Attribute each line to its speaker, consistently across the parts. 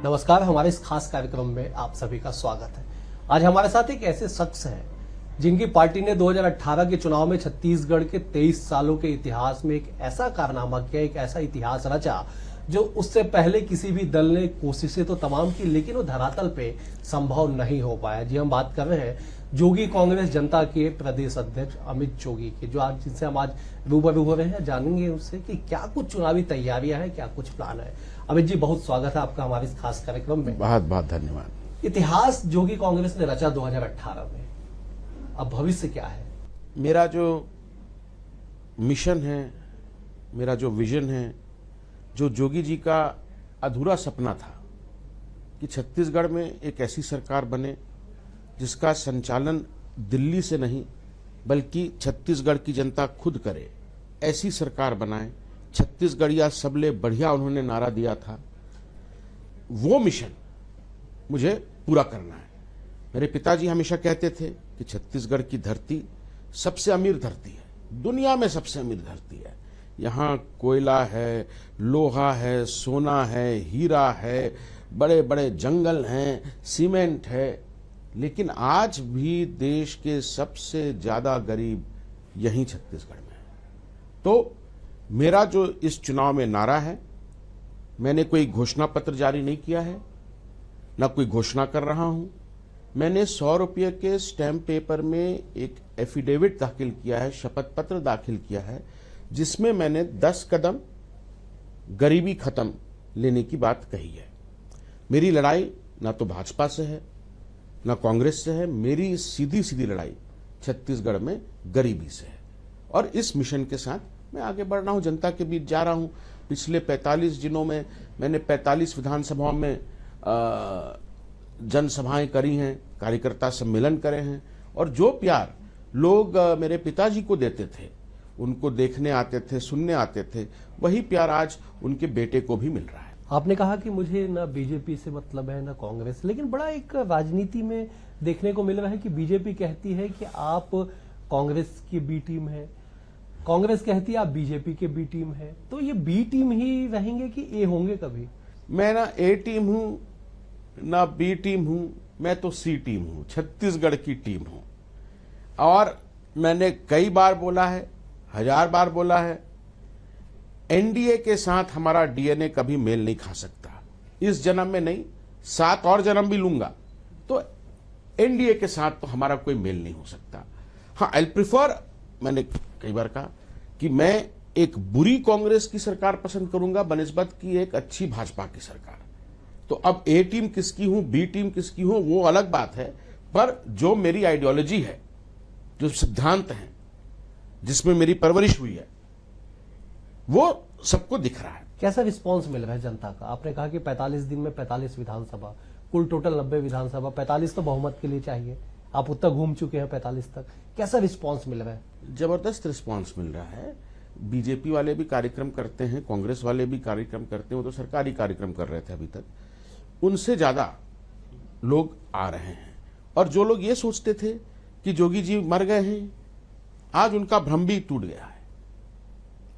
Speaker 1: नमस्कार, हमारे इस खास कार्यक्रम में आप सभी का स्वागत है। आज हमारे साथ एक ऐसे शख्स हैं जिनकी पार्टी ने 2018 के चुनाव में छत्तीसगढ़ के 23 सालों के इतिहास में एक ऐसा कारनामा किया, एक ऐसा इतिहास रचा जो उससे पहले किसी भी दल ने कोशिशें तो तमाम की, लेकिन वो धरातल पे संभव नहीं हो पाया। जी, हम बात कर रहे हैं जोगी कांग्रेस जनता के प्रदेश अध्यक्ष अमित जोगी की, जो आज जिनसे हम आज रूबरू हो रहे हैं। जानेंगे उससे कि क्या कुछ चुनावी तैयारियां हैं, क्या कुछ प्लान है। अमित जी, बहुत स्वागत है आपका हमारे इस खास कार्यक्रम में।
Speaker 2: बहुत बहुत धन्यवाद।
Speaker 1: इतिहास जोगी कांग्रेस ने रचा 2018 में, अब भविष्य क्या है?
Speaker 2: मेरा जो मिशन है, मेरा जो विजन है, जो जोगी जी का अधूरा सपना था कि छत्तीसगढ़ में एक ऐसी सरकार बने जिसका संचालन दिल्ली से नहीं बल्कि छत्तीसगढ़ की जनता खुद करे, ऐसी सरकार बनाए। छत्तीसगढ़िया सबले बढ़िया उन्होंने नारा दिया था। वो मिशन मुझे पूरा करना है। मेरे पिताजी हमेशा कहते थे कि छत्तीसगढ़ की धरती सबसे अमीर धरती है, दुनिया में सबसे अमीर धरती है। यहाँ कोयला है, लोहा है, सोना है, हीरा है, बड़े बड़े जंगल हैं, सीमेंट है, लेकिन आज भी देश के सबसे ज्यादा गरीब यहीं छत्तीसगढ़ में है। तो मेरा जो इस चुनाव में नारा है, मैंने कोई घोषणा पत्र जारी नहीं किया है, ना कोई घोषणा कर रहा हूं। मैंने 100 रुपये के स्टैम्प पेपर में एक एफिडेविट दाखिल किया है, शपथ पत्र दाखिल किया है, जिसमें मैंने 10 कदम गरीबी खत्म लेने की बात कही है। मेरी लड़ाई ना तो भाजपा से है ना कांग्रेस से है, मेरी सीधी सीधी लड़ाई छत्तीसगढ़ में गरीबी से है। और इस मिशन के साथ मैं आगे बढ़ रहा हूं, जनता के बीच जा रहा हूं। पिछले 45 दिनों में मैंने 45 विधानसभाओं में जनसभाएं करी हैं, कार्यकर्ता सम्मेलन करे हैं, और जो प्यार लोग मेरे पिताजी को देते थे, उनको देखने आते थे, सुनने आते थे, वही प्यार आज उनके बेटे को भी मिल रहा है।
Speaker 1: आपने कहा कि मुझे ना बीजेपी से मतलब है ना कांग्रेस, लेकिन बड़ा एक राजनीति में देखने को मिल रहा है कि बीजेपी कहती है कि आप कांग्रेस की बी टीम है, कांग्रेस कहती है आप बीजेपी के बी टीम है। तो ये बी टीम ही रहेंगे कि ए होंगे कभी?
Speaker 2: मैं ना ए टीम हूं ना बी टीम हूं, मैं तो सी टीम हूं, छत्तीसगढ़ की टीम हूं। और मैंने कई बार बोला है, 1000 बार बोला है, एनडीए के साथ हमारा डीएनए कभी मेल नहीं खा सकता। इस जन्म में नहीं, 7 और जन्म भी लूंगा तो एनडीए के साथ तो हमारा कोई मेल नहीं हो सकता। हाँ, आई प्रिफर, मैंने कई बार कहा कि मैं एक बुरी कांग्रेस की सरकार पसंद करूंगा बनिस्बत की एक अच्छी भाजपा की सरकार। तो अब ए टीम किसकी हूं, बी टीम किसकी हूं, वो अलग बात है, पर जो मेरी आइडियोलॉजी है, जो सिद्धांत है, जिसमें मेरी परवरिश हुई है, वो सबको दिख रहा है।
Speaker 1: कैसा रिस्पांस मिल रहा है जनता का? आपने कहा कि 45 दिन में 45 विधानसभा, कुल टोटल 90 विधानसभा, 45 तो बहुमत के लिए चाहिए, आप उत्तर घूम चुके हैं 45 तक। कैसा रिस्पांस मिल रहा है?
Speaker 2: जबरदस्त रिस्पांस मिल रहा है। बीजेपी वाले भी कार्यक्रम करते हैं, कांग्रेस वाले भी कार्यक्रम करते हैं, वो तो सरकारी कार्यक्रम कर रहे थे अभी तक, उनसे ज्यादा लोग आ रहे हैं। और जो लोग ये सोचते थे कि जोगी जी मर गए हैं, आज उनका भ्रम भी टूट गया है।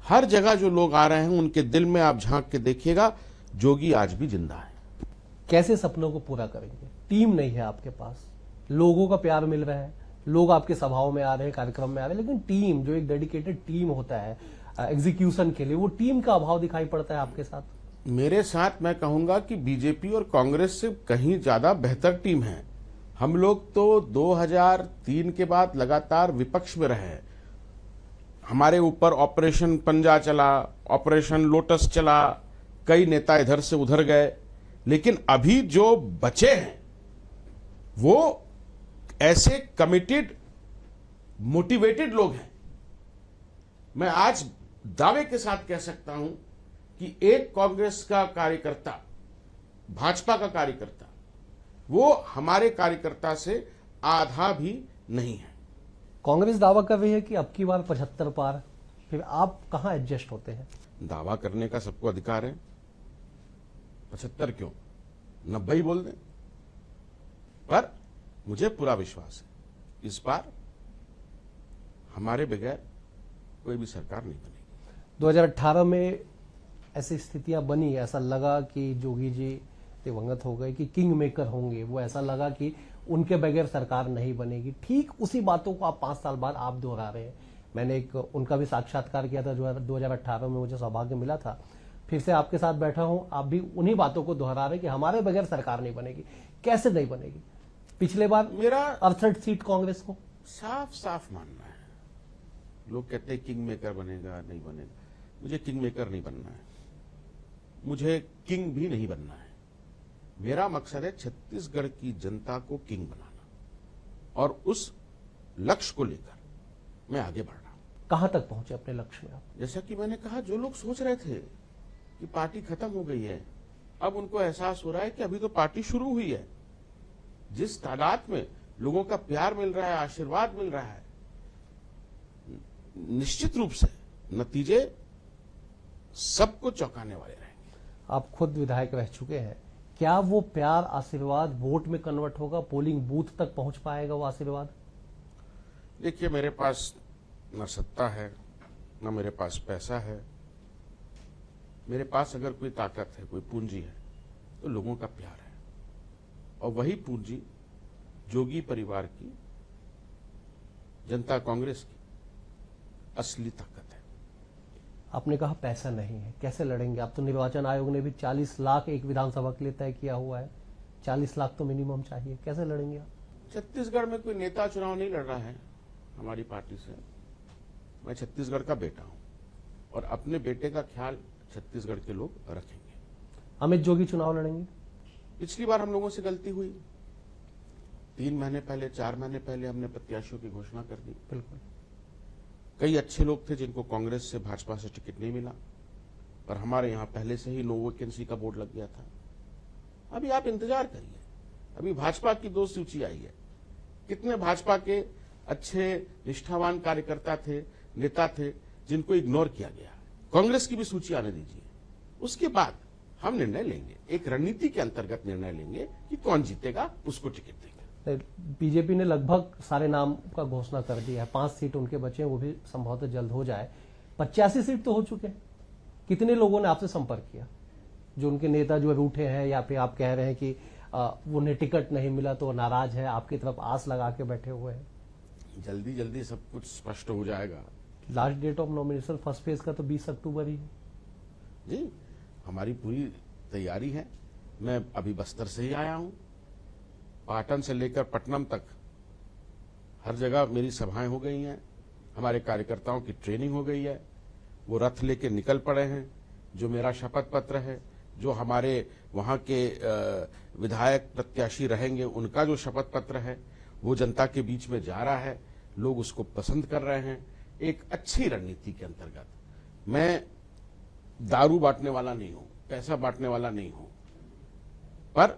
Speaker 2: हर जगह जो लोग आ रहे हैं, उनके दिल में आप झांक के देखिएगा, जोगी आज भी जिंदा है।
Speaker 1: कैसे सपनों को पूरा करेंगे? टीम नहीं है आपके पास, लोगों का प्यार मिल रहा है, लोग आपके सभाओं में आ रहे हैं, कार्यक्रम में आ रहे हैं, लेकिन टीम, जो एक डेडिकेटेड टीम होता है एग्जीक्यूशन के लिए, वो टीम का अभाव दिखाई पड़ता है आपके साथ।
Speaker 2: मेरे साथ मैं कहूंगा कि बीजेपी और कांग्रेस से कहीं ज्यादा बेहतर टीम है। हम लोग तो 2003 के बाद लगातार विपक्ष में रहे। हमारे ऊपर ऑपरेशन पंजा चला, ऑपरेशन लोटस चला, कई नेता इधर से उधर गए, लेकिन अभी जो बचे हैं वो ऐसे कमिटेड, मोटिवेटेड लोग हैं। मैं आज दावे के साथ कह सकता हूं कि एक कांग्रेस का कार्यकर्ता, भाजपा का कार्यकर्ता, वो हमारे कार्यकर्ता से आधा भी नहीं है।
Speaker 1: कांग्रेस दावा कर रही है कि अब की बार 75 पार, फिर आप कहां एडजस्ट होते हैं?
Speaker 2: दावा करने का सबको अधिकार है, 75 क्यों, 90 ही बोल दें। पर मुझे पूरा विश्वास है इस बार हमारे बगैर कोई भी सरकार नहीं बनेगी।
Speaker 1: 2018 में ऐसी स्थितियां बनी, ऐसा लगा कि जोगी जी दिवंगत हो गए कि किंग मेकर होंगे, वो ऐसा लगा कि उनके बगैर सरकार नहीं बनेगी। ठीक उसी बातों को आप 5 साल बाद आप दोहरा रहे हैं। मैंने एक उनका भी साक्षात्कार किया था जो 2018 में मुझे सौभाग्य मिला था। फिर से आपके साथ बैठा हूं, आप भी उन्हीं बातों को दोहरा रहे हैं कि हमारे बगैर सरकार नहीं बनेगी। कैसे नहीं बनेगी? पिछले बार
Speaker 2: मेरा
Speaker 1: 68 सीट कांग्रेस को।
Speaker 2: साफ साफ मानना है। लोग कहते हैं किंग मेकर बनेगा, नहीं बनेगा। मुझे किंग मेकर नहीं बनना है, मुझे किंग भी नहीं बनना है। मेरा मकसद है छत्तीसगढ़ की जनता को किंग बनाना, और उस लक्ष्य को लेकर मैं आगे बढ़ रहा हूं।
Speaker 1: कहां तक पहुंचे अपने लक्ष्य में आप?
Speaker 2: जैसा कि मैंने कहा, जो लोग सोच रहे थे कि पार्टी खत्म हो गई है, अब उनको एहसास हो रहा है कि अभी तो पार्टी शुरू हुई है। जिस तादाद में लोगों का प्यार मिल रहा है, आशीर्वाद मिल रहा है, निश्चित रूप से नतीजे सबको चौंकाने वाले रहेंगे।
Speaker 1: आप खुद विधायक रह चुके हैं, क्या वो प्यार आशीर्वाद वोट में कन्वर्ट होगा? पोलिंग बूथ तक पहुंच पाएगा वो आशीर्वाद?
Speaker 2: देखिए, मेरे पास न सत्ता है, न मेरे पास पैसा है। मेरे पास अगर कोई ताकत है, कोई पूंजी है, तो लोगों का प्यार है। और वही पूंजी जोगी परिवार की, जनता कांग्रेस की असली ताकत है।
Speaker 1: आपने कहा पैसा नहीं है, कैसे लड़ेंगे? आप तो निर्वाचन आयोग ने भी 40 लाख एक विधानसभा के लिए तय किया हुआ है। 40 लाख तो मिनिमम चाहिए, कैसे लड़ेंगे आप?
Speaker 2: छत्तीसगढ़ में कोई नेता चुनाव नहीं लड़ रहा है हमारी पार्टी से। मैं छत्तीसगढ़ का बेटा हूं, और अपने बेटे का ख्याल छत्तीसगढ़ के लोग रखेंगे।
Speaker 1: अमित जोगी चुनाव लड़ेंगे?
Speaker 2: पिछली बार हम लोगों से गलती हुई। 3 महीने पहले, 4 महीने पहले हमने प्रत्याशियों की घोषणा कर दी।
Speaker 1: बिल्कुल।
Speaker 2: कई अच्छे लोग थे जिनको कांग्रेस से, भाजपा से टिकट नहीं मिला, पर हमारे यहां पहले से ही नो वैकेंसी का बोर्ड लग गया था। अभी आप इंतजार करिए, अभी भाजपा की 2 सूची आई है। कितने भाजपा के अच्छे निष्ठावान कार्यकर्ता थे, नेता थे, जिनको इग्नोर किया गया। कांग्रेस की भी सूची आने दीजिए, उसके बाद हम निर्णय लेंगे, एक रणनीति के अंतर्गत निर्णय लेंगे कि कौन जीतेगा, उसको टिकट देंगे।
Speaker 1: बीजेपी ने लगभग सारे नाम का घोषणा कर दिया है। 5 सीट उनके बचे हैं, वो भी संभवतः जल्द हो जाए। 85 सीट तो हो चुके हैं। कितने लोगों ने आपसे संपर्क किया? जो उनके नेता जो रूठे हैं, या फिर आप कह रहे हैं कि उन्हें टिकट नहीं मिला तो नाराज है, आपकी तरफ आस लगा के बैठे हुए हैं?
Speaker 2: जल्दी जल्दी सब कुछ स्पष्ट हो जाएगा।
Speaker 1: Last date of nomination first phase का तो 20 अक्टूबर ही है।
Speaker 2: जी, हमारी पूरी तैयारी है। मैं अभी बस्तर से ही आया हूं। पाटन से लेकर पटनम तक हर जगह मेरी सभाएं हो गई हैं। हमारे कार्यकर्ताओं की ट्रेनिंग हो गई है। वो रथ लेके निकल पड़े हैं। जो मेरा शपथ पत्र है, जो हमारे वहां के विधायक प्रत्याशी रहेंगे, उनका जो शपथ पत्र है, वो जनता के बीच में जा रहा है। लोग उसको पसंद कर रहे हैं। एक अच्छी रणनीति के अंतर्गत मैं दारू बांटने वाला नहीं हूं, पैसा बांटने वाला नहीं हूं, पर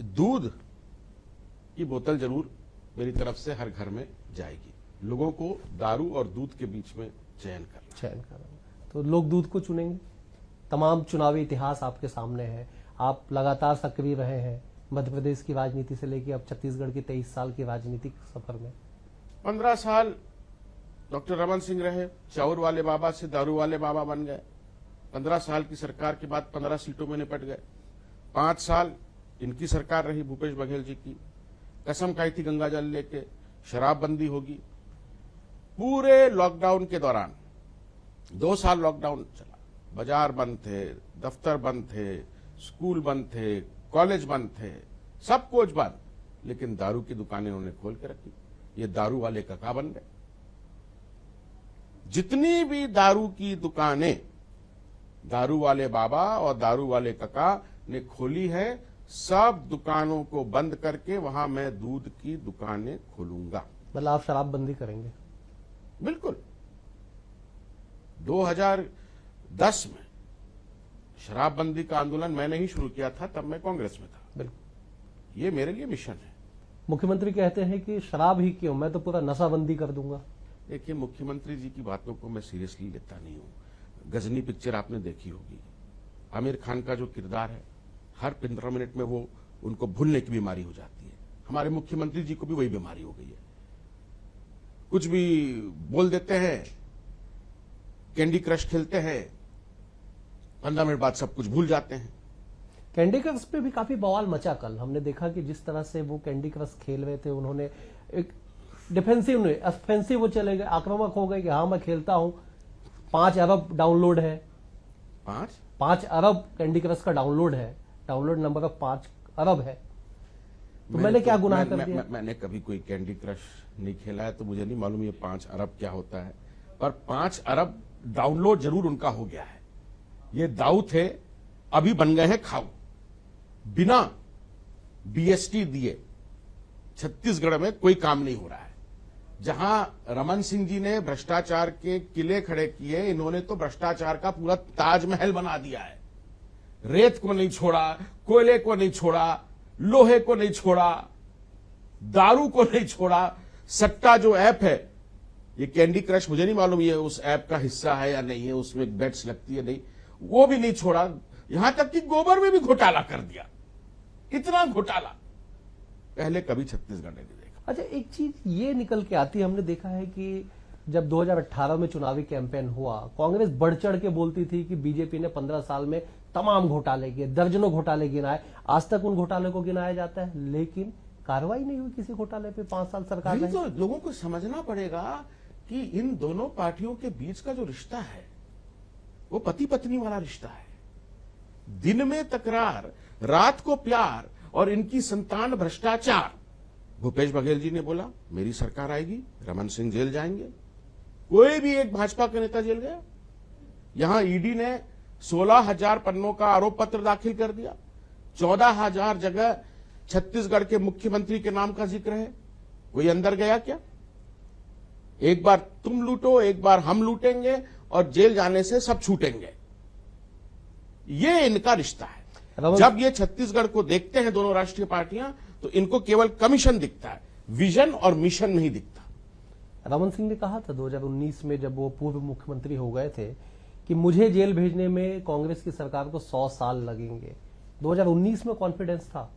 Speaker 2: दूध की बोतल जरूर मेरी तरफ से हर घर में जाएगी। लोगों को दारू और दूध के बीच में चयन करना।
Speaker 1: तो लोग दूध को चुनेंगे। तमाम चुनावी इतिहास आपके सामने है, आप लगातार सक्रिय रहे हैं मध्य प्रदेश की राजनीति से लेकर अब छत्तीसगढ़ के 23 साल की राजनीतिक सफर में।
Speaker 2: 15 साल डॉक्टर रमन सिंह रहे, चाउर वाले बाबा से दारू वाले बाबा बन गए। 15 साल की सरकार के बाद 15 सीटों में निपट गए। 5 साल इनकी सरकार रही, भूपेश बघेल जी की। कसम खाई थी गंगा जल लेके, शराबबंदी होगी। पूरे लॉकडाउन के दौरान 2 साल लॉकडाउन चला, बाजार बंद थे, दफ्तर बंद थे, स्कूल बंद थे, कॉलेज बंद थे, सब कुछ बंद, लेकिन दारू की दुकानें उन्होंने खोल के रखी। ये दारू वाले कका बन गए। जितनी भी दारू की दुकानें दारू वाले बाबा और दारू वाले कका ने खोली है, सब दुकानों को बंद करके वहां मैं दूध की दुकानें खोलूंगा।
Speaker 1: मतलब आप शराबबंदी करेंगे?
Speaker 2: बिल्कुल। 2010 में शराबबंदी का आंदोलन मैंने ही शुरू किया था, तब मैं कांग्रेस में था।
Speaker 1: बिल्कुल।
Speaker 2: ये मेरे लिए मिशन है।
Speaker 1: मुख्यमंत्री कहते हैं कि शराब ही क्यों, मैं तो पूरा नशाबंदी कर दूंगा।
Speaker 2: देखिए, मुख्यमंत्री जी की बातों को मैं सीरियसली लेता नहीं हूं। गजनी पिक्चर आपने देखी होगी। आमिर खान का जो किरदार है, हर 15 मिनट में वो उनको भूलने की बीमारी हो जाती है। हमारे मुख्यमंत्री जी को भी वही बीमारी हो गई है। कुछ भी बोल देते हैं, कैंडी क्रश खेलते हैं, 15 मिनट बाद सब कुछ भूल जाते हैं।
Speaker 1: कैंडी क्रश पे भी काफी बवाल मचा कल। हमने देखा कि जिस तरह से वो कैंडी क्रश खेल रहे थे, उन्होंने एक डिफेंसिव नहीं, ऑफेंसिव वो चले गए, आक्रामक हो गए कि हाँ मैं खेलता हूं। 5 अरब डाउनलोड है, 5 अरब कैंडी क्रश का डाउनलोड है, डाउनलोड नंबर ऑफ 5 अरब है। तो मैंने क्या गुनाह कर दिया?
Speaker 2: मैंने कभी कोई कैंडी क्रश नहीं खेला है, तो मुझे नहीं मालूम ये 5 अरब क्या होता है, पर 5 अरब डाउनलोड जरूर उनका हो गया है। ये दाऊ थे, अभी बन गए हैं खाऊ। बिना बीएसटी दिए छत्तीसगढ़ में कोई काम नहीं हो रहा है। जहां रमन सिंह जी ने भ्रष्टाचार के किले खड़े किए, इन्होंने तो भ्रष्टाचार का पूरा ताजमहल बना दिया है। रेत को नहीं छोड़ा, कोयले को नहीं छोड़ा, लोहे को नहीं छोड़ा, दारू को नहीं छोड़ा। सट्टा जो ऐप है, ये कैंडी क्रश, मुझे नहीं मालूम ये उस ऐप का हिस्सा है या नहीं है, उसमें बेट्स लगती है नहीं, वो भी नहीं छोड़ा। यहां तक कि गोबर में भी घोटाला कर दिया। इतना घोटाला पहले कभी छत्तीसगढ़ ने नहीं देखा।
Speaker 1: अच्छा, एक चीज ये निकल के आती है, हमने देखा है कि जब 2018 में चुनावी कैंपेन हुआ, कांग्रेस बढ़ चढ़ के बोलती थी कि बीजेपी ने 15 साल में तमाम घोटाले किए, दर्जनों घोटाले गिनाए। आज तक उन घोटाले को गिनाया जाता है, लेकिन कार्रवाई नहीं हुई किसी घोटाले पे। 5 साल सरकार
Speaker 2: नहीं, तो लोगों को समझना पड़ेगा कि इन दोनों पार्टियों के बीच का जो रिश्ता है वो पति पत्नी वाला रिश्ता है। दिन में तकरार, रात को प्यार, और इनकी संतान भ्रष्टाचार। भूपेश बघेल जी ने बोला मेरी सरकार आएगी, रमन सिंह जेल जाएंगे। कोई भी एक भाजपा का नेता जेल गया? यहां ईडी ने 16,000 पन्नों का आरोप पत्र दाखिल कर दिया। 14,000 जगह छत्तीसगढ़ के मुख्यमंत्री के नाम का जिक्र है। कोई अंदर गया क्या? एक बार तुम लूटो, एक बार हम लूटेंगे, और जेल जाने से सब छूटेंगे। ये इनका रिश्ता है। जब ये छत्तीसगढ़ को देखते हैं दोनों राष्ट्रीय पार्टियां, तो इनको केवल कमीशन दिखता है, विजन और मिशन नहीं दिखता।
Speaker 1: रमन सिंह ने कहा था 2019 में, जब वो पूर्व मुख्यमंत्री हो गए थे, कि मुझे जेल भेजने में कांग्रेस की सरकार को 100 साल लगेंगे। 2019 में कॉन्फिडेंस था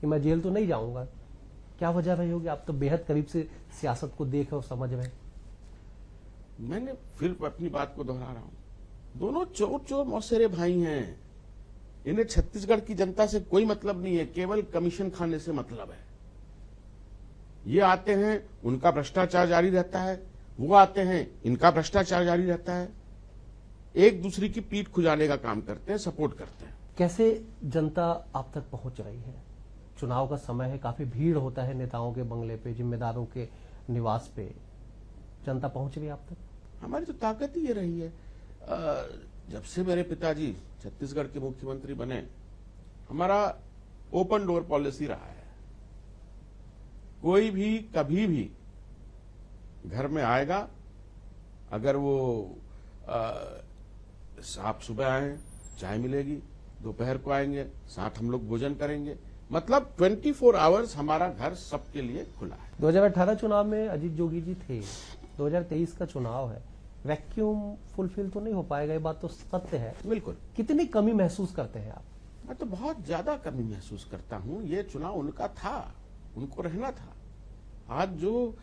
Speaker 1: कि मैं जेल तो नहीं जाऊंगा। क्या वजह रही होगी? आप तो बेहद करीब से सियासत को देख और समझ रहे हैं।
Speaker 2: मैंने फिर अपनी बात को दोहरा रहा हूं, दोनों चोर चोर मौसेरे भाई हैं। इन्हें छत्तीसगढ़ की जनता से कोई मतलब नहीं है, केवल कमीशन खाने से मतलब है। ये आते हैं, उनका भ्रष्टाचार जारी रहता है, वो आते हैं, इनका भ्रष्टाचार जारी रहता है। एक दूसरे की पीठ खुजाने का काम करते हैं, सपोर्ट करते हैं।
Speaker 1: कैसे जनता आप तक पहुंच रही है? चुनाव का समय है, काफी भीड़ होता है नेताओं के बंगले पे, जिम्मेदारों के निवास पे। जनता पहुंच रही है आप तक?
Speaker 2: हमारी तो ताकत ही ये रही है। जब से मेरे पिताजी छत्तीसगढ़ के मुख्यमंत्री बने, हमारा ओपन डोर पॉलिसी रहा है। कोई भी कभी भी घर में आएगा, अगर वो आप सुबह आए चाय मिलेगी, दोपहर को आएंगे साथ हम लोग भोजन करेंगे। मतलब 24 आवर्स हमारा घर सबके लिए खुला है।
Speaker 1: 2018 चुनाव में अजीत जोगी जी थे, 2023 का चुनाव है, वैक्यूम फुलफिल तो नहीं हो पाएगा, ये बात तो सत्य है।
Speaker 2: बिल्कुल।
Speaker 1: कितनी कमी महसूस करते हैं आप?
Speaker 2: मैं तो बहुत ज्यादा कमी महसूस करता हूं। ये चुनाव उनका था, उनको रहना था। आज जो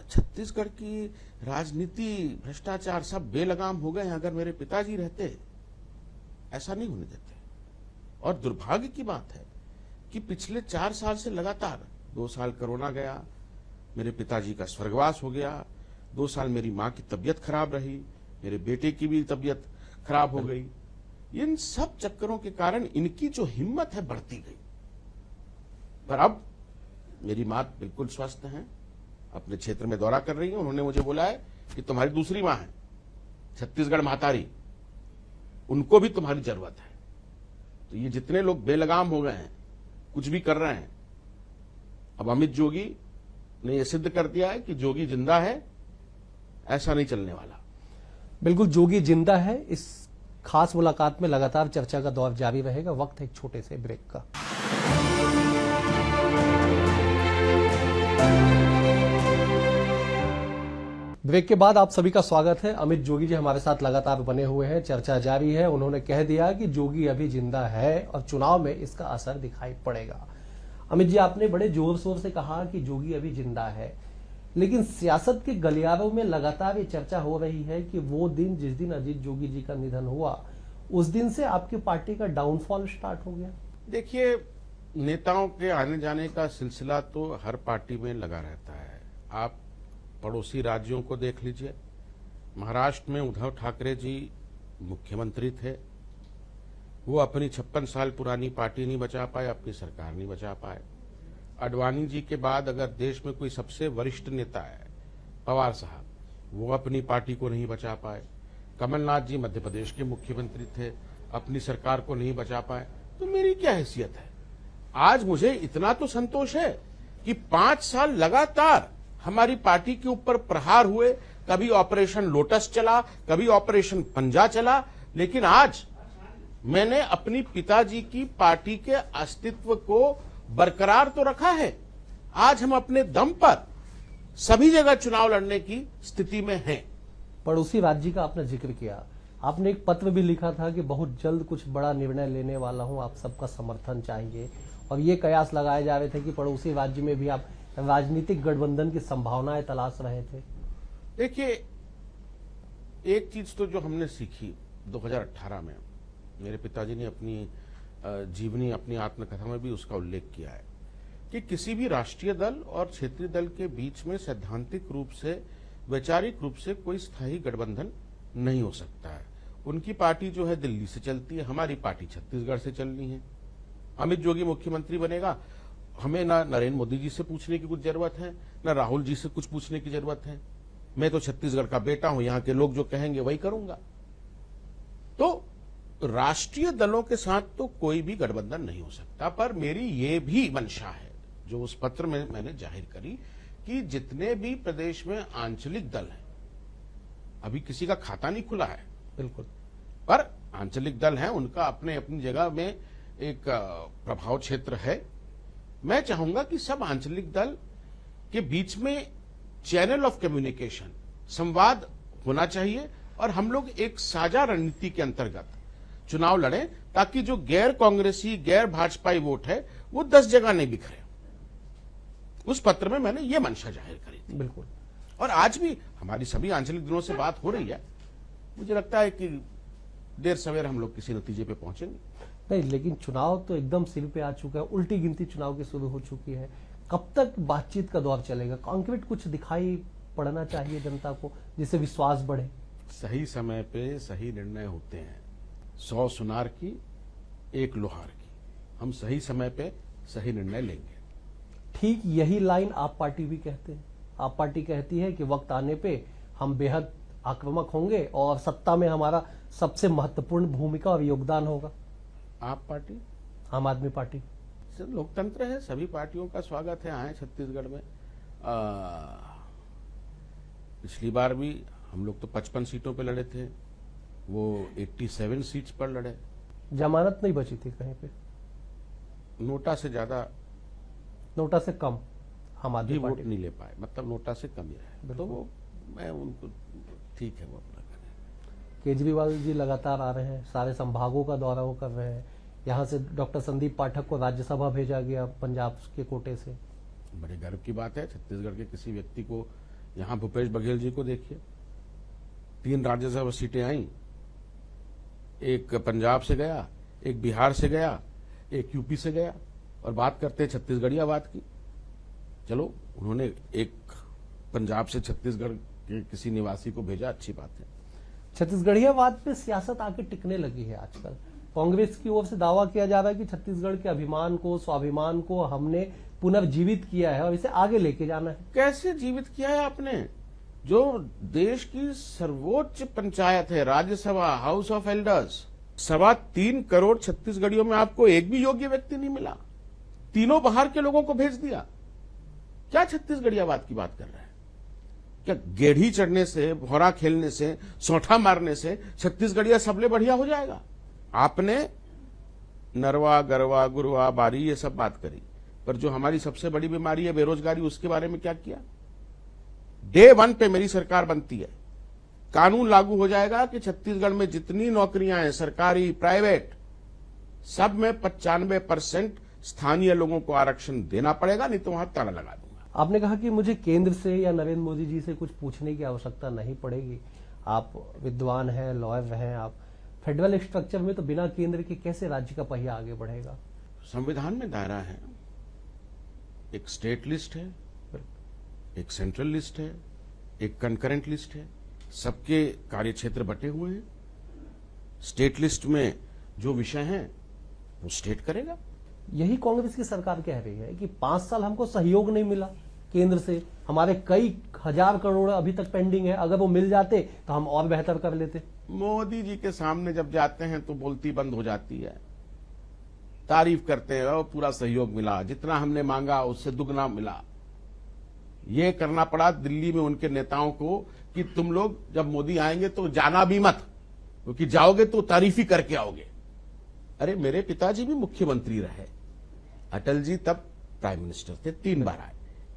Speaker 2: छत्तीसगढ़ की राजनीति, भ्रष्टाचार सब बेलगाम हो गए हैं। अगर मेरे पिताजी रहते, ऐसा नहीं होने देते। और दुर्भाग्य की बात है कि पिछले 4 साल से लगातार, 2 साल कोरोना गया, मेरे पिताजी का स्वर्गवास हो गया, 2 साल मेरी मां की तबीयत खराब रही, मेरे बेटे की भी तबीयत खराब हो गई। इन सब चक्करों के कारण इनकी जो हिम्मत है बढ़ती गई। पर अब मेरी मां बिल्कुल स्वस्थ हैं, अपने क्षेत्र में दौरा कर रही है। उन्होंने मुझे बोला है कि तुम्हारी दूसरी मां है छत्तीसगढ़ महातारी, उनको भी तुम्हारी जरूरत है। तो ये जितने लोग बेलगाम हो गए हैं, कुछ भी कर रहे हैं, अब अमित जोगी ने यह सिद्ध कर दिया है कि जोगी जिंदा है, ऐसा नहीं चलने वाला।
Speaker 1: बिल्कुल, जोगी जिंदा है। इस खास मुलाकात में लगातार चर्चा का दौर जारी रहेगा। वक्त है एक छोटे से ब्रेक का। ब्रेक के बाद आप सभी का स्वागत है। अमित जोगी जी हमारे साथ लगातार बने हुए हैं, चर्चा जारी है। उन्होंने कह दिया कि जोगी अभी जिंदा है और चुनाव में इसका असर दिखाई पड़ेगा। अमित जी, आपने बड़े जोर शोर से कहा कि जोगी अभी जिंदा है, लेकिन सियासत के गलियारों में लगातार ये चर्चा हो रही है कि वो दिन, जिस दिन अजीत जोगी जी का निधन हुआ, उस दिन से आपकी पार्टी का डाउनफॉल स्टार्ट हो गया।
Speaker 2: देखिए, नेताओं के आने जाने का सिलसिला तो हर पार्टी में लगा रहता है। आप पड़ोसी राज्यों को देख लीजिए। महाराष्ट्र में उद्धव ठाकरे जी मुख्यमंत्री थे, वो अपनी 56 साल पुरानी पार्टी नहीं बचा पाए, अपनी सरकार नहीं बचा पाए। आडवाणी जी के बाद अगर देश में कोई सबसे वरिष्ठ नेता है, पवार साहब, वो अपनी पार्टी को नहीं बचा पाए। कमलनाथ जी मध्य प्रदेश के मुख्यमंत्री थे, अपनी सरकार को नहीं बचा पाए। तो मेरी क्या हैसियत है? आज मुझे इतना तो संतोष है कि 5 साल लगातार हमारी पार्टी के ऊपर प्रहार हुए। कभी ऑपरेशन लोटस चला, कभी ऑपरेशन पंजा चला, लेकिन आज मैंने अपनी पिताजी की पार्टी के अस्तित्व को बरकरार तो रखा है। आज हम अपने दम पर सभी जगह चुनाव लड़ने की स्थिति में हैं।
Speaker 1: पड़ोसी राज्य का आपने जिक्र किया, आपने एक पत्र भी लिखा था कि बहुत जल्द कुछ बड़ा निर्णय लेने वाला हूं, आप सबका समर्थन चाहिए, और ये कयास लगाए जा रहे थे कि पड़ोसी राज्य में भी आप राजनीतिक गठबंधन की संभावनाएं तलाश रहे थे।
Speaker 2: देखिए, एक चीज तो जो हमने सीखी 2018 में, मेरे पिताजी ने अपनी जीवनी, अपनी आत्मकथा में भी उसका उल्लेख किया है कि किसी भी राष्ट्रीय दल और क्षेत्रीय दल के बीच में सैद्धांतिक रूप से, वैचारिक रूप से कोई स्थायी गठबंधन नहीं हो सकता है। उनकी पार्टी जो है दिल्ली से चलती है, हमारी पार्टी छत्तीसगढ़ से चलनी है। अमित जोगी मुख्यमंत्री बनेगा, हमें ना नरेंद्र मोदी जी से पूछने की कुछ जरूरत है, ना राहुल जी से कुछ पूछने की जरूरत है। मैं तो छत्तीसगढ़ का बेटा हूं, यहां के लोग जो कहेंगे वही करूंगा। तो राष्ट्रीय दलों के साथ तो कोई भी गठबंधन नहीं हो सकता। पर मेरी ये भी मंशा है, जो उस पत्र में मैंने जाहिर करी, कि जितने भी प्रदेश में आंचलिक दल हैं, अभी किसी का खाता नहीं खुला है
Speaker 1: बिल्कुल,
Speaker 2: पर आंचलिक दल हैं, उनका अपने अपनी जगह में एक प्रभाव क्षेत्र है। मैं चाहूंगा कि सब आंचलिक दल के बीच में चैनल ऑफ कम्युनिकेशन, संवाद होना चाहिए, और हम लोग एक साझा रणनीति के अंतर्गत चुनाव लड़ें, ताकि जो गैर कांग्रेसी, गैर भाजपाई वोट है वो 10 जगह नहीं बिखरे। उस पत्र में मैंने ये मंशा जाहिर करी थी।
Speaker 1: बिल्कुल,
Speaker 2: और आज भी हमारी सभी आंचलिक दलों से बात हो रही है। मुझे लगता है कि देर सवेर हम लोग किसी नतीजे पे पहुंचेंगे।
Speaker 1: नहीं, लेकिन चुनाव तो एकदम सिर पे आ चुका है, उल्टी गिनती चुनाव की शुरू हो चुकी है। कब तक बातचीत का दौर चलेगा? कॉन्क्रीट कुछ दिखाई पड़ना चाहिए जनता को, जिससे विश्वास बढ़े।
Speaker 2: सही समय पे सही निर्णय होते हैं। 100 सुनार की, 1 लोहार की। हम सही समय पे सही निर्णय लेंगे।
Speaker 1: ठीक यही लाइन आप पार्टी भी कहते हैं। आप पार्टी कहती है कि वक्त आने पे हम बेहद आक्रामक होंगे और सत्ता में हमारा सबसे महत्वपूर्ण भूमिका और योगदान होगा।
Speaker 2: आप पार्टी?
Speaker 1: आम आदमी पार्टी।
Speaker 2: लोकतंत्र है, सभी पार्टियों का स्वागत है, आए छत्तीसगढ़ में। पिछली बार भी हम लोग तो 55 सीटों पे लड़े थे, वो 87 सीट्स पर लड़े।
Speaker 1: जमानत नहीं बची थी कहीं पे?
Speaker 2: नोटा से ज्यादा,
Speaker 1: नोटा से कम हम आदमी
Speaker 2: वोट
Speaker 1: पार्टी
Speaker 2: नहीं ले पाए, मतलब नोटा से कम ही रहे। तो
Speaker 1: बिल्कुल।
Speaker 2: वो मैं उनको, ठीक है, वो अपना करें।
Speaker 1: केजरीवाल जी लगातार आ रहे हैं, सारे संभागों का दौरा वो कर रहे हैं। यहाँ से डॉक्टर संदीप पाठक को राज्यसभा भेजा गया पंजाब के कोटे से।
Speaker 2: बड़े गर्व की बात है छत्तीसगढ़ के किसी व्यक्ति को। यहाँ भूपेश बघेल जी को देखिए, 3 राज्यसभा सीटें आई, एक पंजाब से गया, एक बिहार से गया, एक यूपी से गया, और बात करते हैं छत्तीसगढ़ियावाद की। चलो, उन्होंने एक पंजाब से छत्तीसगढ़ के किसी निवासी को भेजा, अच्छी बात है।
Speaker 1: छत्तीसगढ़ियावाद पे सियासत आके टिकने लगी है आजकल। कांग्रेस की ओर से दावा किया जा रहा है कि छत्तीसगढ़ के अभिमान को, स्वाभिमान को हमने पुनर्जीवित किया है और इसे आगे लेके जाना है।
Speaker 2: कैसे जीवित किया है आपने? जो देश की सर्वोच्च पंचायत है, Rajya Sabha, house of elders, 3.25 crore छत्तीसगढ़ियों में आपको एक भी योग्य व्यक्ति नहीं मिला। तीनों बाहर के लोगों को भेज दिया। क्या छत्तीसगढ़ियावाद की बात कर रहे हैं? क्या गेढ़ी चढ़ने से, भौरा खेलने से, सौठा मारने से छत्तीसगढ़िया सबले बढ़िया हो जाएगा? आपने नरवा, गरवा, गुरवा, बारी, ये सब बात करी, पर जो हमारी सबसे बड़ी बीमारी है बेरोजगारी, उसके बारे में क्या किया? डे 1 पे मेरी सरकार बनती है, कानून लागू हो जाएगा कि छत्तीसगढ़ में जितनी नौकरियां हैं, सरकारी, प्राइवेट, सब में 95% स्थानीय लोगों को आरक्षण देना पड़ेगा, नहीं तो वहां ताला लगा दूंगा।
Speaker 1: आपने कहा कि मुझे केंद्र से या नरेंद्र मोदी जी से कुछ पूछने की आवश्यकता नहीं पड़ेगी। आप विद्वान हैं, लॉयर हैं, आप फेडरल स्ट्रक्चर में तो बिना केंद्र के कैसे राज्य का पहिया आगे बढ़ेगा?
Speaker 2: संविधान में दायरा है, एक स्टेट लिस्ट है, एक सेंट्रल लिस्ट है, एक कंकरेंट लिस्ट है, सबके कार्यक्षेत्र बटे हुए हैं। स्टेट लिस्ट में जो विषय हैं वो स्टेट करेगा।
Speaker 1: यही कांग्रेस की सरकार कह रही है कि 5 साल हमको सहयोग नहीं मिला केंद्र से, हमारे कई हजार करोड़ अभी तक पेंडिंग है, अगर वो मिल जाते तो हम और बेहतर कर लेते।
Speaker 2: मोदी जी के सामने जब जाते हैं तो बोलती बंद हो जाती है, तारीफ करते हैं, पूरा सहयोग मिला, जितना हमने मांगा उससे दुगना मिला। ये करना पड़ा दिल्ली में उनके नेताओं को कि तुम लोग जब मोदी आएंगे तो जाना भी मत, क्योंकि जाओगे तो तारीफ ही करके आओगे। अरे मेरे पिताजी भी मुख्यमंत्री रहे, अटल जी तब प्राइम मिनिस्टर थे, 3 बार आए।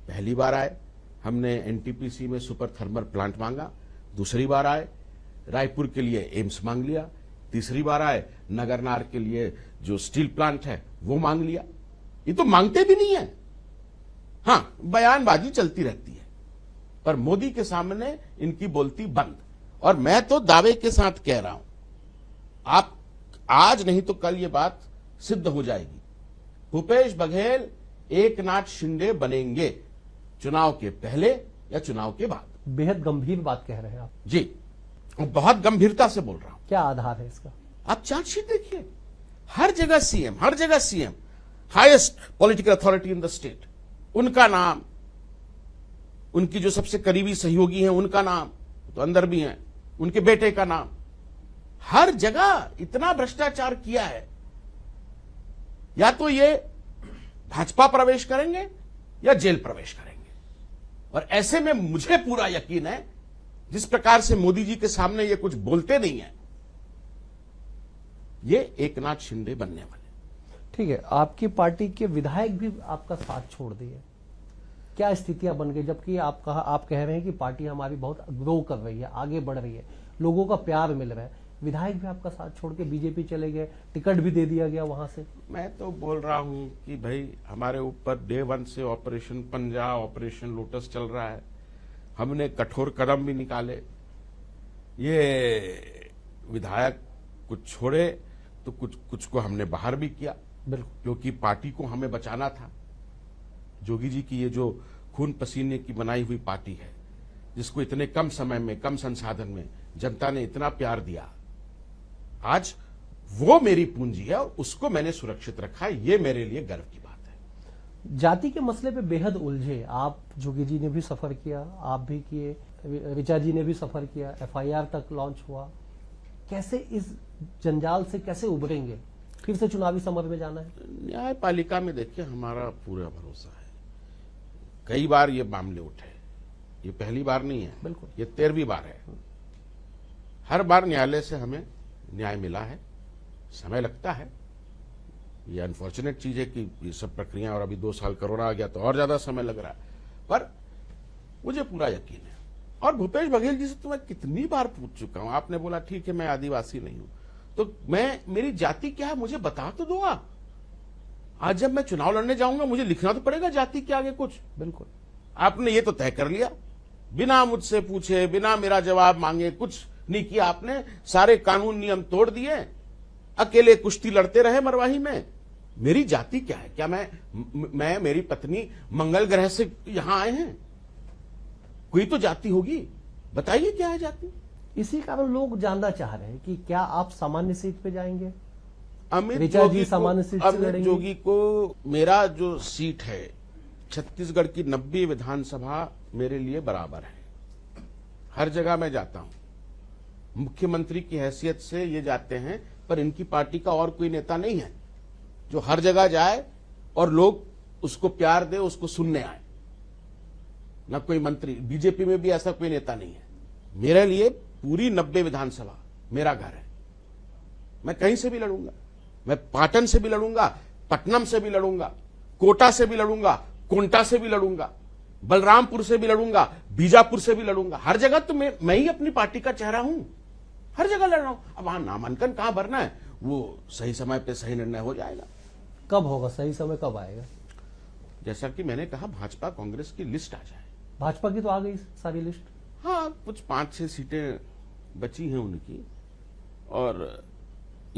Speaker 2: पहली बार आए, हमने एनटीपीसी में सुपर थर्मल प्लांट मांगा, दूसरी बार आए रायपुर के लिए एम्स मांग लिया, तीसरी बार आए नगरनार के लिए जो स्टील प्लांट है वो मांग लिया। ये तो मांगते भी नहीं है, हां बयानबाजी चलती रहती है, पर मोदी के सामने इनकी बोलती बंद। और मैं तो दावे के साथ कह रहा हूं, आप आज नहीं तो कल ये बात सिद्ध हो जाएगी, भूपेश बघेल एकनाथ शिंदे बनेंगे, चुनाव के पहले या चुनाव के बाद।
Speaker 1: बेहद गंभीर बात कह रहे हैं आप।
Speaker 2: जी, बहुत गंभीरता से बोल रहा हूं।
Speaker 1: क्या आधार है इसका?
Speaker 2: आप चार्जशीट देखिए, हर जगह सीएम, हर जगह CM, highest political authority in the state, उनका नाम, उनकी जो सबसे करीबी सहयोगी हैं उनका नाम तो अंदर भी हैं, उनके बेटे का नाम, हर जगह इतना भ्रष्टाचार किया है। या तो ये भाजपा प्रवेश करेंगे या जेल प्रवेश करेंगे। और ऐसे में मुझे पूरा यकीन है, जिस प्रकार से मोदी जी के सामने ये कुछ बोलते नहीं है, ये एकनाथ शिंदे बनने वाले।
Speaker 1: ठीक है, आपकी पार्टी के विधायक भी आपका साथ छोड़ दिए, क्या स्थितियां बन गई? जबकि आप कह रहे हैं कि पार्टी हमारी बहुत ग्रो कर रही है, आगे बढ़ रही है, लोगों का प्यार मिल रहा है, विधायक भी आपका साथ छोड़ के बीजेपी चले गए, टिकट भी दे दिया गया वहां से। मैं
Speaker 2: तो बोल रहा हूं कि भाई हमारे ऊपर डे 1 से ऑपरेशन पंजा, ऑपरेशन लोटस चल रहा है, हमने कठोर कदम भी निकाले। ये विधायक कुछ छोड़े तो कुछ को हमने बाहर भी किया,
Speaker 1: बिल्कुल,
Speaker 2: क्योंकि पार्टी को हमें बचाना था। जोगी जी की ये जो खून पसीने की बनाई हुई पार्टी है, जिसको इतने कम समय में, कम संसाधन में जनता ने इतना प्यार दिया, आज वो मेरी पूंजी है और उसको मैंने सुरक्षित रखा है। ये मेरे लिए गर्व की बात है।
Speaker 1: जाति के मसले पे बेहद उलझे आप, जोगी जी ने भी सफर किया, आप भी किए, ऋचा जी ने भी सफर किया, एफआईआर तक लॉन्च हुआ। कैसे इस जंजाल से कैसे उभरेंगे? फिर से चुनावी समर में जाना है?
Speaker 2: न्यायपालिका में देखिए हमारा पूरा भरोसा है। कई बार ये मामले उठे, ये पहली बार नहीं है,
Speaker 1: बिल्कुल,
Speaker 2: ये 13वीं बार है। हर बार न्यायालय से हमें न्याय मिला है। समय लगता है, ये अनफॉर्चुनेट चीज है कि ये सब प्रक्रिया, और अभी 2 साल कोरोना आ गया तो और ज्यादा समय लग रहा है, पर मुझे पूरा यकीन है। और भूपेश बघेल जी से तो मैं कितनी बार पूछ चुका हूं, आपने बोला ठीक है मैं आदिवासी नहीं हूं, तो मेरी जाति क्या है मुझे बता तो दो आप। आज जब मैं चुनाव लड़ने जाऊंगा मुझे लिखना तो पड़ेगा जाति के आगे कुछ।
Speaker 1: बिल्कुल,
Speaker 2: आपने ये तो तय कर लिया, बिना मुझसे पूछे, बिना मेरा जवाब मांगे कुछ नहीं किया आपने, सारे कानून नियम तोड़ दिए, अकेले कुश्ती लड़ते रहे मरवाही में। मेरी जाति क्या है? क्या मैं मेरी पत्नी मंगल ग्रह से यहां आए हैं? कोई तो जाति होगी, बताइए क्या है जाति?
Speaker 1: इसी कारण लोग जानना चाह रहे हैं कि क्या आप सामान्य सीट पे जाएंगे?
Speaker 2: अमित जोगी को मेरा जो सीट है छत्तीसगढ़ की 90 विधानसभा मेरे लिए बराबर है। हर जगह मैं जाता हूं, मुख्यमंत्री की हैसियत से ये जाते हैं, पर इनकी पार्टी का और कोई नेता नहीं है जो हर जगह जाए और लोग उसको प्यार दे, उसको सुनने आए। न कोई मंत्री, बीजेपी में भी ऐसा कोई नेता नहीं है। मेरे लिए पूरी 90 विधानसभा मेरा घर है। मैं कहीं से भी लड़ूंगा, मैं पाटन से भी लड़ूंगा, पटनम से भी लड़ूंगा, कोटा से भी लड़ूंगा, कोंटा से भी लड़ूंगा, बलरामपुर से भी लड़ूंगा, बीजापुर से भी लड़ूंगा। हर जगह तो मैं ही अपनी पार्टी का चेहरा हूं, हर जगह लड़ रहा हूं। अब वहां नामांकन कहां भरना है वो सही समय पे सही निर्णय हो जाएगा।
Speaker 1: कब होगा सही समय, कब आएगा?
Speaker 2: जैसा कि मैंने कहा, भाजपा कांग्रेस की लिस्ट आ जाए।
Speaker 1: भाजपा की तो आ गई सारी लिस्ट।
Speaker 2: हाँ, कुछ 5-6 सीटें बची हैं उनकी, और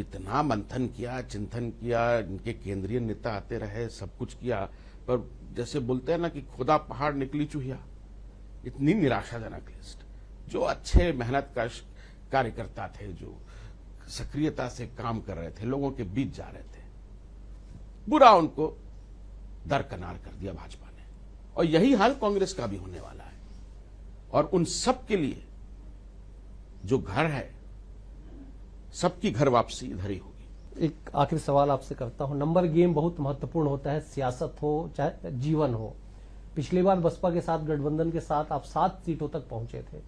Speaker 2: इतना मंथन किया, चिंतन किया, इनके केंद्रीय नेता आते रहे, सब कुछ किया, पर जैसे बोलते हैं ना कि खुदा पहाड़ निकली चूहिया, इतनी निराशाजनक लिस्ट। जो अच्छे मेहनत का कार्यकर्ता थे, जो सक्रियता से काम कर रहे थे, लोगों के बीच जा रहे थे, बुरा उनको दरकिनार कर दिया भाजपा ने। और यही हाल कांग्रेस का भी होने वाला है। और उन सब के लिए जो घर है, सबकी घर वापसी इधर ही होगी।
Speaker 1: एक आखिरी सवाल आपसे करता हूं। नंबर गेम बहुत महत्वपूर्ण होता है, सियासत हो चाहे जीवन हो। पिछली बार बसपा के साथ गठबंधन के साथ आप 7 सीटों तक पहुंचे थे,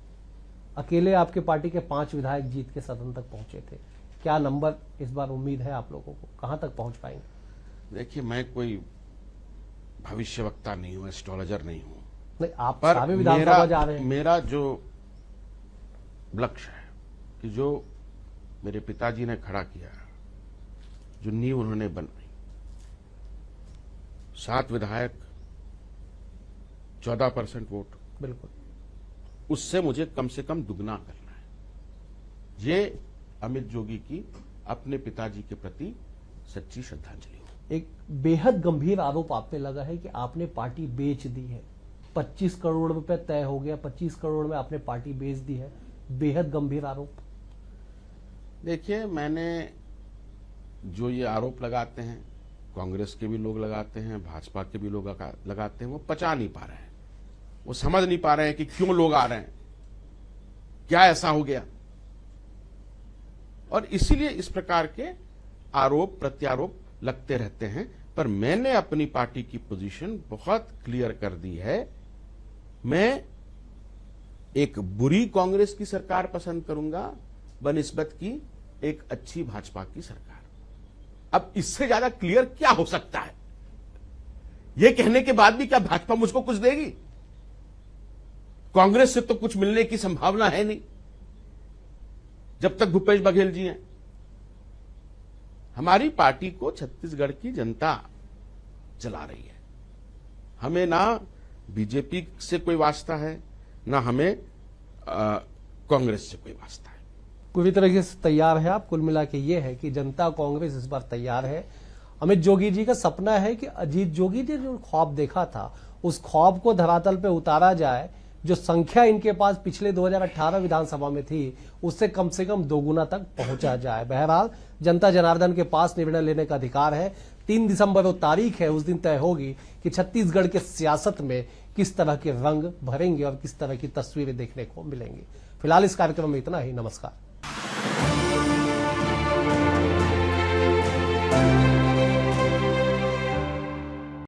Speaker 1: अकेले आपके पार्टी के 5 विधायक जीत के सदन तक पहुंचे थे। क्या नंबर इस बार उम्मीद है आप लोगों को, कहां तक पहुंच पाएंगे?
Speaker 2: देखिए, मैं कोई भविष्यवक्ता नहीं हूं, एस्ट्रोलॉजर नहीं हूं,
Speaker 1: नहीं, आप
Speaker 2: पर
Speaker 1: सारे विधानसभा जा रहे हैं।
Speaker 2: मेरा जो लक्ष्य है कि जो मेरे पिताजी ने खड़ा किया, जो नींव उन्होंने बनाई, 7 विधायक, 14% वोट,
Speaker 1: बिल्कुल,
Speaker 2: उससे मुझे कम से कम दुगना करना है। ये अमित जोगी की अपने पिताजी के प्रति सच्ची श्रद्धांजलि हो।
Speaker 1: एक बेहद गंभीर आरोप आप पे लगा है कि आपने पार्टी बेच दी है। 25 करोड़ रुपए तय हो गया, 25 करोड़ में आपने पार्टी बेच दी है। बेहद गंभीर आरोप।
Speaker 2: देखिए, मैंने जो ये आरोप लगाते हैं, कांग्रेस के भी लोग लगाते हैं, भाजपा के भी लोग लगाते हैं, वो पचा नहीं पा रहे हैं, वो समझ नहीं पा रहे हैं कि क्यों लोग आ रहे हैं, क्या ऐसा हो गया। और इसीलिए इस प्रकार के आरोप प्रत्यारोप लगते रहते हैं। पर मैंने अपनी पार्टी की पोजीशन बहुत क्लियर कर दी है। मैं एक बुरी कांग्रेस की सरकार पसंद करूंगा बनिस्बत की एक अच्छी भाजपा की सरकार। अब इससे ज्यादा क्लियर क्या हो सकता है? यह कहने के बाद भी क्या भाजपा मुझको कुछ देगी? कांग्रेस से तो कुछ मिलने की संभावना है नहीं जब तक भूपेश बघेल जी हैं। हमारी पार्टी को छत्तीसगढ़ की जनता चला रही है। हमें ना बीजेपी से कोई वास्ता है, ना हमें कांग्रेस से कोई वास्ता है।
Speaker 1: पूरी तरीके से तैयार है आप। कुल मिला के ये है कि जनता कांग्रेस इस बार तैयार है। अमित जोगी जी का सपना है कि अजीत जोगी ने जो ख्वाब देखा था, उस ख्वाब को धरातल पे उतारा जाए। जो संख्या इनके पास पिछले 2018 विधानसभा में थी, उससे कम से कम दोगुना तक पहुंचा जाए। बहरहाल जनता जनार्दन के पास निर्णय लेने का अधिकार है। 3 दिसंबर वो तारीख है, उस दिन तय होगी कि छत्तीसगढ़ के सियासत में किस तरह के रंग भरेंगे और किस तरह की तस्वीरें देखने को मिलेंगी। फिलहाल इस कार्यक्रम में इतना ही। नमस्कार।